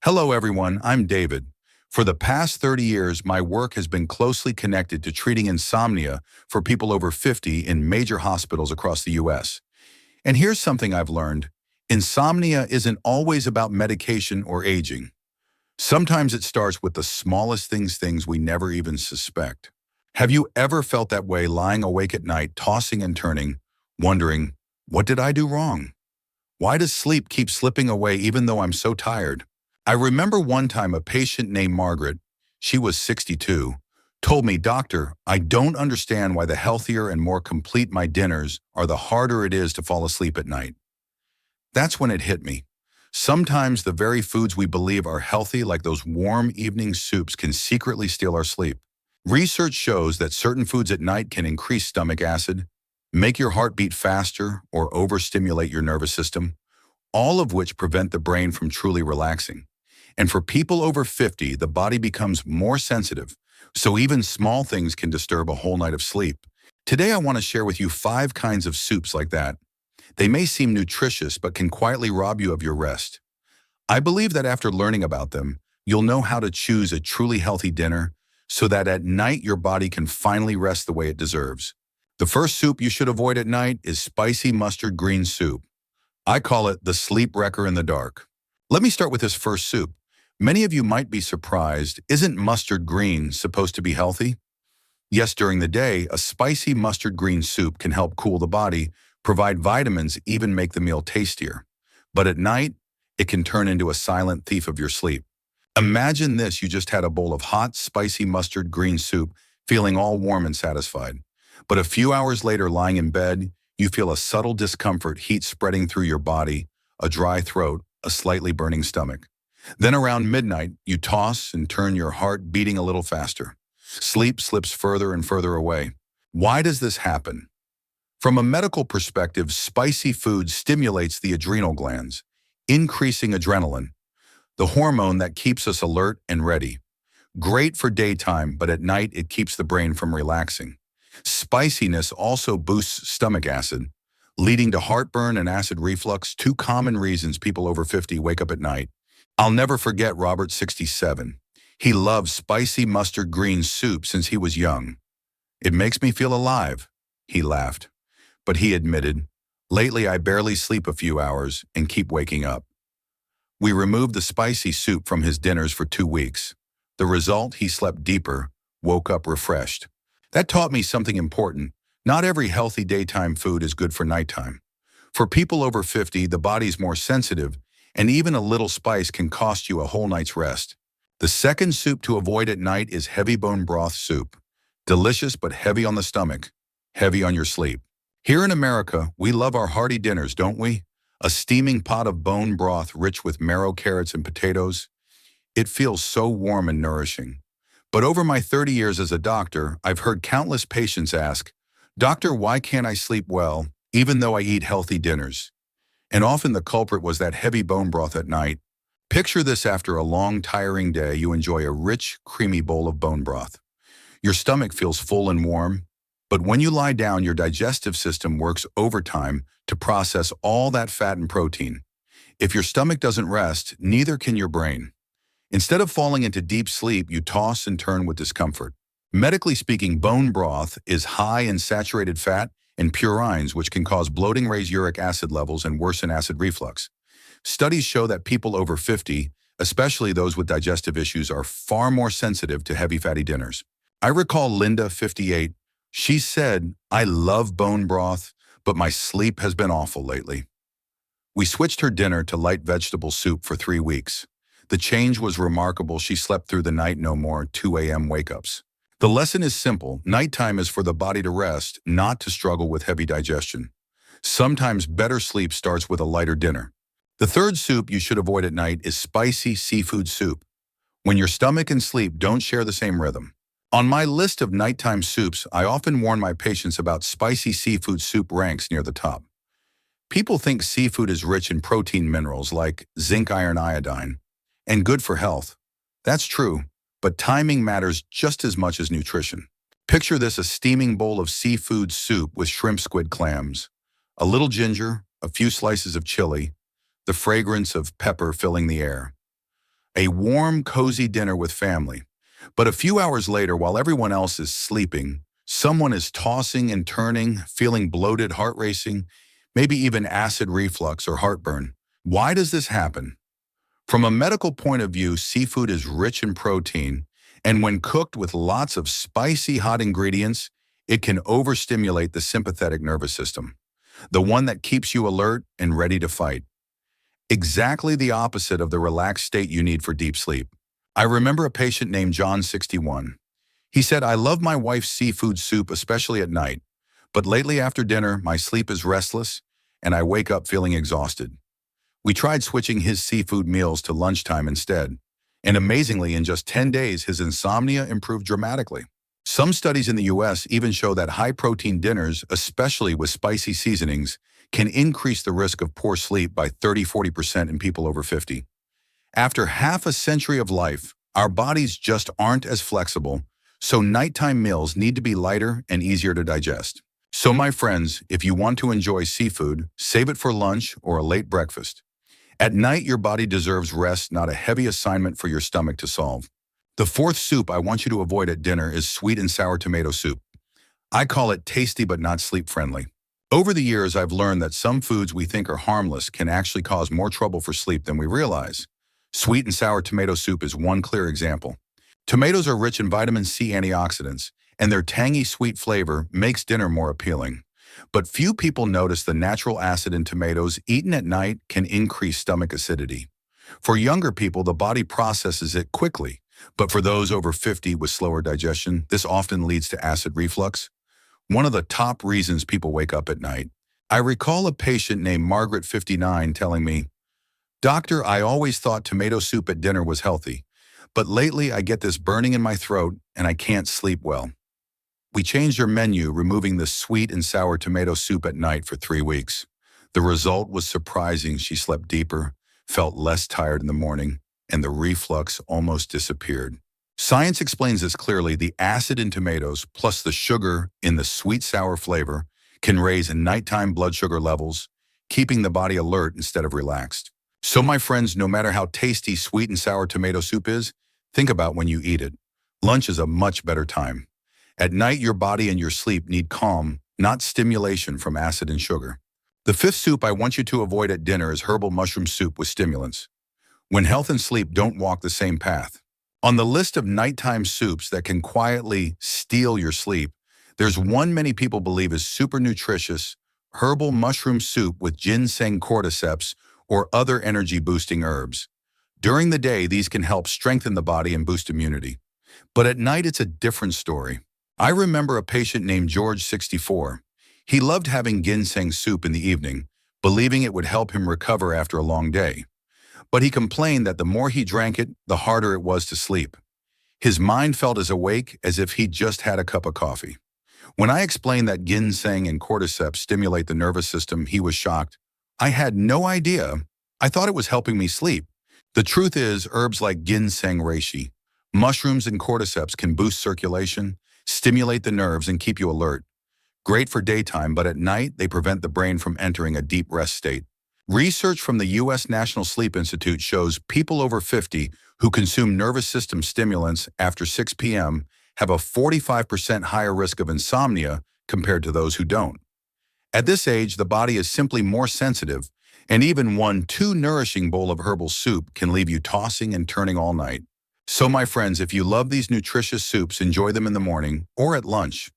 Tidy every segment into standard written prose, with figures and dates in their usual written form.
Hello everyone, I'm David. For the past 30 years, my work has been closely connected to treating insomnia for people over 50 in major hospitals across the US. And here's something I've learned. Insomnia isn't always about medication or aging. Sometimes it starts with the smallest things we never even suspect. Have you ever felt that way lying awake at night, tossing and turning, wondering, what did I do wrong? Why does sleep keep slipping away even though I'm so tired? I remember one time a patient named Margaret, she was 62, told me, "Doctor, I don't understand why the healthier and more complete my dinners are, the harder it is to fall asleep at night." That's when it hit me. Sometimes the very foods we believe are healthy, like those warm evening soups, can secretly steal our sleep. Research shows that certain foods at night can increase stomach acid, make your heart beat faster, or overstimulate your nervous system, all of which prevent the brain from truly relaxing. And for people over 50, the body becomes more sensitive, so even small things can disturb a whole night of sleep. Today, I want to share with you 5 kinds of soups like that. They may seem nutritious, but can quietly rob you of your rest. I believe that after learning about them, you'll know how to choose a truly healthy dinner so that at night your body can finally rest the way it deserves. The first soup you should avoid at night is spicy mustard green soup. I call it the sleep wrecker in the dark. Let me start with this first soup. Many of you might be surprised, isn't mustard green supposed to be healthy? Yes, during the day, a spicy mustard green soup can help cool the body, provide vitamins, even make the meal tastier. But at night, it can turn into a silent thief of your sleep. Imagine this: you just had a bowl of hot, spicy mustard green soup, feeling all warm and satisfied. But a few hours later, lying in bed, you feel a subtle discomfort, heat spreading through your body, a dry throat, a slightly burning stomach. Then around midnight, you toss and turn, your heart beating a little faster. Sleep slips further and further away. Why does this happen? From a medical perspective, spicy food stimulates the adrenal glands, increasing adrenaline, the hormone that keeps us alert and ready. Great for daytime, but at night it keeps the brain from relaxing. Spiciness also boosts stomach acid, leading to heartburn and acid reflux, 2 common reasons people over 50 wake up at night. I'll never forget Robert, 67. He loved spicy mustard green soup since he was young. "It makes me feel alive," he laughed. But he admitted, "Lately I barely sleep a few hours and keep waking up." We removed the spicy soup from his dinners for 2 weeks. The result: he slept deeper, woke up refreshed. That taught me something important. Not every healthy daytime food is good for nighttime. For people over 50, the body's more sensitive, and even a little spice can cost you a whole night's rest. The second soup to avoid at night is heavy bone broth soup. Delicious, but heavy on the stomach, heavy on your sleep. Here in America, we love our hearty dinners, don't we? A steaming pot of bone broth rich with marrow, carrots, and potatoes. It feels so warm and nourishing. But over my 30 years as a doctor, I've heard countless patients ask, "Doctor, why can't I sleep well, even though I eat healthy dinners?" And often the culprit was that heavy bone broth at night. Picture this: after a long, tiring day, you enjoy a rich, creamy bowl of bone broth. Your stomach feels full and warm, but when you lie down, your digestive system works overtime to process all that fat and protein. If your stomach doesn't rest, neither can your brain. Instead of falling into deep sleep, you toss and turn with discomfort. Medically speaking, bone broth is high in saturated fat and purines, which can cause bloating, raise uric acid levels, and worsen acid reflux. Studies show that people over 50, especially those with digestive issues, are far more sensitive to heavy fatty dinners. I recall Linda, 58. She said, "I love bone broth, but my sleep has been awful lately." We switched her dinner to light vegetable soup for 3 weeks. The change was remarkable. She slept through the night, no more 2 a.m. wake-ups. The lesson is simple. Nighttime is for the body to rest, not to struggle with heavy digestion. Sometimes better sleep starts with a lighter dinner. The third soup you should avoid at night is spicy seafood soup. When your stomach and sleep don't share the same rhythm. On my list of nighttime soups, I often warn my patients about spicy seafood soup ranks near the top. People think seafood is rich in protein minerals like zinc, iron, iodine, and good for health. That's true, but timing matters just as much as nutrition. Picture this: a steaming bowl of seafood soup with shrimp, squid, clams, a little ginger, a few slices of chili, the fragrance of pepper filling the air. A warm, cozy dinner with family. But a few hours later, while everyone else is sleeping, someone is tossing and turning, feeling bloated, heart racing, maybe even acid reflux or heartburn. Why does this happen? From a medical point of view, seafood is rich in protein, and when cooked with lots of spicy hot ingredients, it can overstimulate the sympathetic nervous system, the one that keeps you alert and ready to fight. Exactly the opposite of the relaxed state you need for deep sleep. I remember a patient named John, 61. He said, "I love my wife's seafood soup, especially at night, but lately after dinner, my sleep is restless and I wake up feeling exhausted." We tried switching his seafood meals to lunchtime instead, and amazingly, in just 10 days, his insomnia improved dramatically. Some studies in the US even show that high-protein dinners, especially with spicy seasonings, can increase the risk of poor sleep by 30–40% in people over 50. After half a century of life, our bodies just aren't as flexible, so nighttime meals need to be lighter and easier to digest. So my friends, if you want to enjoy seafood, save it for lunch or a late breakfast. At night, your body deserves rest, not a heavy assignment for your stomach to solve. The fourth soup I want you to avoid at dinner is sweet and sour tomato soup. I call it tasty but not sleep-friendly. Over the years, I've learned that some foods we think are harmless can actually cause more trouble for sleep than we realize. Sweet and sour tomato soup is one clear example. Tomatoes are rich in vitamin C antioxidants, and their tangy sweet flavor makes dinner more appealing. But few people notice the natural acid in tomatoes eaten at night can increase stomach acidity. For younger people, the body processes it quickly, but for those over 50 with slower digestion, this often leads to acid reflux, one of the top reasons people wake up at night. I recall a patient named Margaret, 59, telling me, "Doctor, I always thought tomato soup at dinner was healthy, but lately I get this burning in my throat and I can't sleep well." We changed her menu, removing the sweet and sour tomato soup at night for 3 weeks. The result was surprising. She slept deeper, felt less tired in the morning, and the reflux almost disappeared. Science explains this clearly. The acid in tomatoes, plus the sugar in the sweet-sour flavor, can raise nighttime blood sugar levels, keeping the body alert instead of relaxed. So my friends, no matter how tasty sweet and sour tomato soup is, think about when you eat it. Lunch is a much better time. At night, your body and your sleep need calm, not stimulation from acid and sugar. The fifth soup I want you to avoid at dinner is herbal mushroom soup with stimulants, when health and sleep don't walk the same path. On the list of nighttime soups that can quietly steal your sleep, there's one many people believe is super nutritious: herbal mushroom soup with ginseng, cordyceps, or other energy-boosting herbs. During the day, these can help strengthen the body and boost immunity. But at night, it's a different story. I remember a patient named George, 64. He loved having ginseng soup in the evening, believing it would help him recover after a long day. But he complained that the more he drank it, the harder it was to sleep. His mind felt as awake as if he'd just had a cup of coffee. When I explained that ginseng and cordyceps stimulate the nervous system, he was shocked. "I had no idea. I thought it was helping me sleep." The truth is, herbs like ginseng, reishi, mushrooms, and cordyceps can boost circulation, stimulate the nerves, and keep you alert. Great for daytime, but at night, they prevent the brain from entering a deep rest state. Research from the U.S. National Sleep Institute shows people over 50 who consume nervous system stimulants after 6 p.m. have a 45% higher risk of insomnia compared to those who don't. At this age, the body is simply more sensitive, and even one too nourishing bowl of herbal soup can leave you tossing and turning all night. So my friends, if you love these nutritious soups, enjoy them in the morning or at lunch.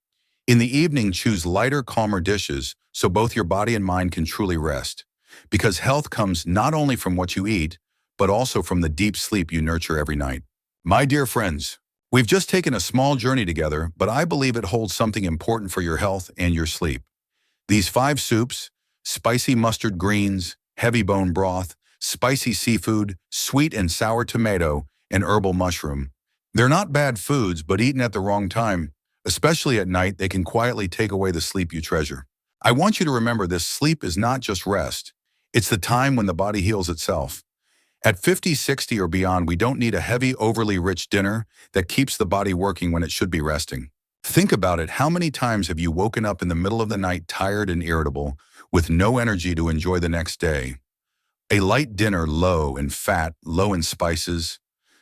In the evening, choose lighter, calmer dishes so both your body and mind can truly rest. Because health comes not only from what you eat, but also from the deep sleep you nurture every night. My dear friends, we've just taken a small journey together, but I believe it holds something important for your health and your sleep. These 5 soups: spicy mustard greens, heavy bone broth, spicy seafood, sweet and sour tomato, and herbal mushroom. They're not bad foods, but eaten at the wrong time, especially at night, they can quietly take away the sleep you treasure. I want you to remember this: sleep is not just rest. It's the time when the body heals itself. At 50, 60, or beyond, we don't need a heavy, overly rich dinner that keeps the body working when it should be resting. Think about it. How many times have you woken up in the middle of the night tired and irritable, with no energy to enjoy the next day? A light dinner, low in fat, low in spices,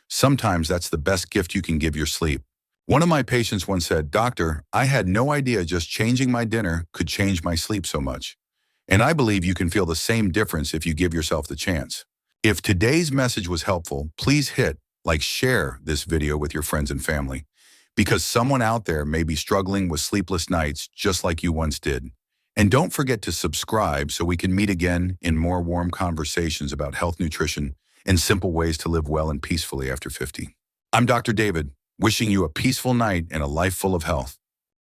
Sometimes that's the best gift you can give your sleep. One of my patients once said, "Doctor, I had no idea just changing my dinner could change my sleep so much." And I believe you can feel the same difference if you give yourself the chance. If today's message was helpful, please share this video with your friends and family, because someone out there may be struggling with sleepless nights just like you once did. And don't forget to subscribe so we can meet again in more warm conversations about health, nutrition, and simple ways to live well and peacefully after 50. I'm Dr. David, wishing you a peaceful night and a life full of health.